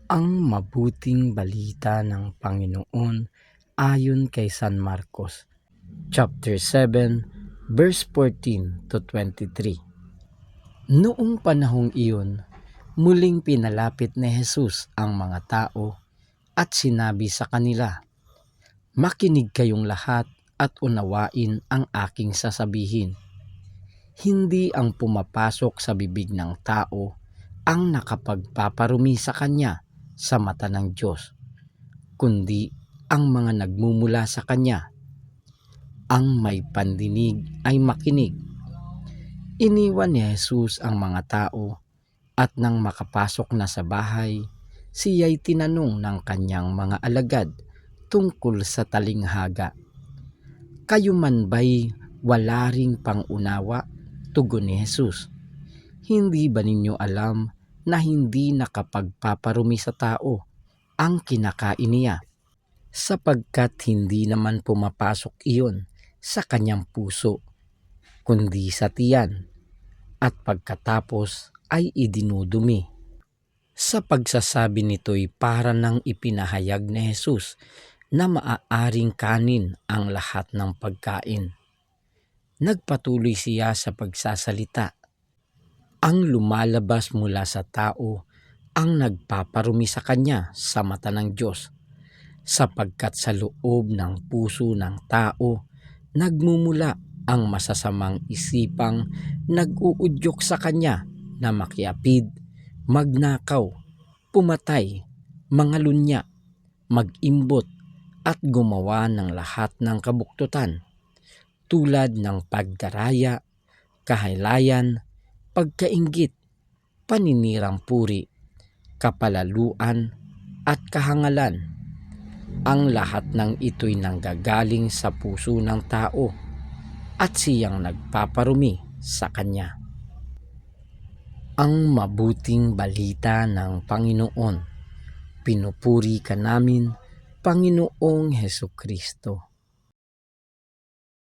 Ang mabuting balita ng Panginoon ayon kay San Marcos, chapter 7, verse 14 to 23. Noong panahong iyon, muling pinalapit ni Jesus ang mga tao at sinabi sa kanila, "Makinig kayong lahat at unawain ang aking sasabihin. Hindi ang pumapasok sa bibig ng tao ang nakapagpaparumi sa kanya sa mata ng Diyos, kundi ang mga nagmumula sa Kanya. Ang may pandinig ay makinig." Iniwan ni Jesus ang mga tao at nang makapasok na sa bahay, siya'y tinanong ng kanyang mga alagad tungkol sa talinghaga. "Kayo man ba'y wala ring pangunawa?" Tugon ni Jesus. "Hindi ba ninyo alam na hindi nakapagpaparumi sa tao ang kinakain niya, sapagkat hindi naman pumapasok iyon sa kanyang puso, kundi sa tiyan, at pagkatapos ay idinudumi?" Sa pagsasabi nito'y para nang ipinahayag ni Jesus na maaaring kanin ang lahat ng pagkain. Nagpatuloy siya sa pagsasalita. Ang lumalabas mula sa tao ang nagpaparumi sa kanya sa mata ng Diyos, sapagkat sa loob ng puso ng tao nagmumula ang masasamang isipang nag-uudyok sa kanya na makiapid, magnakaw, pumatay, mangalunya, mag-imbot, at gumawa ng lahat ng kabuktutan, tulad ng pagdaraya, kahilayan, pagkainggit, paninirang puri, kapalaluan, at kahangalan. Ang lahat ng ito'y nanggagaling sa puso ng tao at siyang nagpaparumi sa kanya. Ang mabuting balita ng Panginoon. Pinupuri ka namin, Panginoong Hesukristo.